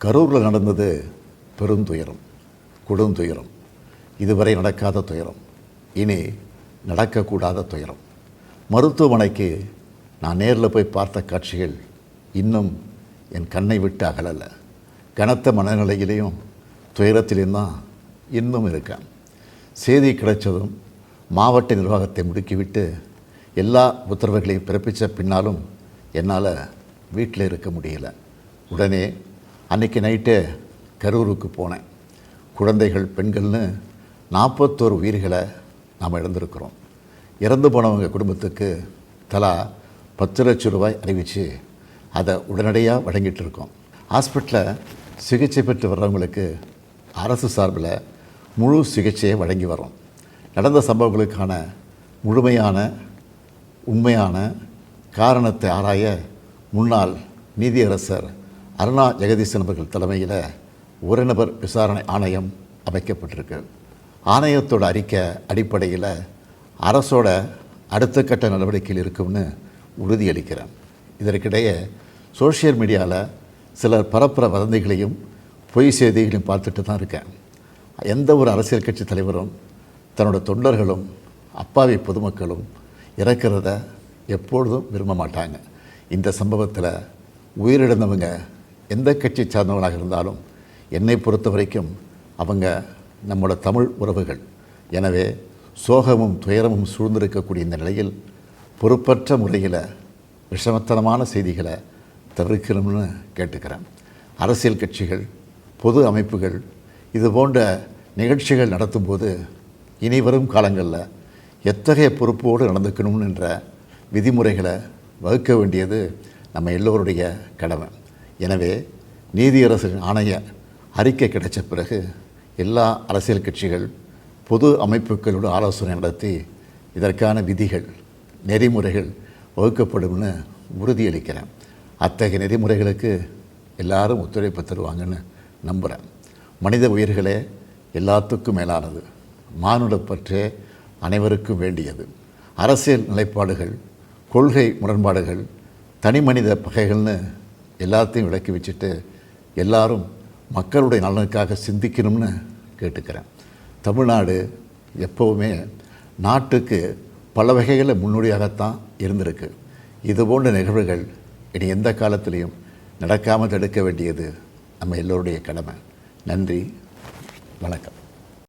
கரூரில் நடந்தது பெருந்துயரம், கொடுந்துயரம், இதுவரை நடக்காத துயரம், இனி நடக்கக்கூடாத துயரம். மருத்துவமனைக்கு நான் நேரில் போய் பார்த்த காட்சிகள் இன்னும் என் கண்ணை விட்டு அகலலை. கனத்த மனநிலையிலையும் துயரத்திலையும் தான் இன்னும் இருக்கேன். செய்தி கிடைச்சதும் மாவட்ட நிர்வாகத்தை முடுக்கிவிட்டு எல்லா உத்தரவுகளையும் பிறப்பித்த பின்னாலும் என்னால் வீட்டில் இருக்க முடியல. உடனே அன்றைக்கி நைட்டே கரூருக்கு போனேன். குழந்தைகள், பெண்கள்னு 41 உயிர்களை நாம் இழந்திருக்கிறோம். இறந்து போனவங்க குடும்பத்துக்கு தலா 10 லட்சம் ரூபாய் அறிவித்து அதை உடனடியாக வழங்கிட்டு இருக்கோம். ஹாஸ்பிட்டலில் சிகிச்சை பெற்று வர்றவங்களுக்கு அரசு சார்பில் முழு சிகிச்சையை வழங்கி வரோம். நடந்த சம்பவங்களுக்கான முழுமையான உண்மையான காரணத்தை ஆராய முன்னாள் நீதியரசர் அருணா ஜெகதீசன் அவர்கள் தலைமையில் ஒரு நபர் விசாரணை ஆணையம் அமைக்கப்பட்டிருக்கு. ஆணையத்தோட அறிக்கை அடிப்படையில் அரசோட அடுத்த கட்ட நடவடிக்கையில் இருக்கும்னு உறுதியளிக்கிறேன். இதற்கிடையே சோஷியல் மீடியாவில் சிலர் பரப்புகிற வதந்திகளையும் பொய் செய்திகளையும் பார்த்துட்டு தான் இருக்கேன். எந்த ஒரு அரசியல் கட்சி தலைவரும் தன்னோட தொண்டர்களும் அப்பாவி பொதுமக்களும் இறக்கிறத எப்பொழுதும் விரும்ப மாட்டாங்க. இந்த சம்பவத்தில் உயிரிழந்தவங்க எந்த கட்சி சார்ந்தவங்களாக இருந்தாலும் என்னை பொறுத்த வரைக்கும் அவங்க நம்மளோட தமிழ் உறவுகள். எனவே சோகமும் துயரமும் சூழ்ந்திருக்கக்கூடிய இந்த நிலையில் பொறுப்பற்ற முறையில் விஷமத்தனமான செய்திகளை தவிர்க்கணும்னு கேட்டுக்கிறேன். அரசியல் கட்சிகள், பொது அமைப்புகள் இது போன்ற நிகழ்ச்சிகள் நடத்தும்போது இனி வரும் காலங்களில் எத்தகைய பொறுப்போடு நடந்துக்கணும்ன்ற விதிமுறைகளை வகுக்க வேண்டியது நம்ம எல்லோருடைய கடமை. எனவே நீதியரசரின் ஆணைய அறிக்கை கிடைச்ச பிறகு எல்லா அரசியல் கட்சிகள், பொது அமைப்புகளோடு ஆலோசனை நடத்தி இதற்கான விதிகள், நெறிமுறைகள் வகுக்கப்படும்னு உறுதியளிக்கிறேன். அத்தகைய நெறிமுறைகளுக்கு எல்லாரும் ஒத்துழைப்பு தருவாங்கன்னு நம்புகிறேன். மனித உயிர்களே எல்லாத்துக்கும் மேலானது. மானுடப்பற்றே அனைவருக்கும் வேண்டியது. அரசியல் நிலைப்பாடுகள், கொள்கை முரண்பாடுகள், தனி மனித பகைகள்னு எல்லாத்தையும் விலக்கி வச்சுட்டு எல்லாரும் மக்களுடைய நலனுக்காக சிந்திக்கணும்னு கேட்டுக்கிறேன். தமிழ்நாடு எப்போவுமே நாட்டுக்கு பல வகைகளில் முன்னோடியாகத்தான் இருந்திருக்கு. இதுபோன்ற நிகழ்வுகள் இனி எந்த காலத்திலையும் நடக்காமல் தடுக்க வேண்டியது நம்ம எல்லோருடைய கடமை. நன்றி, வணக்கம்.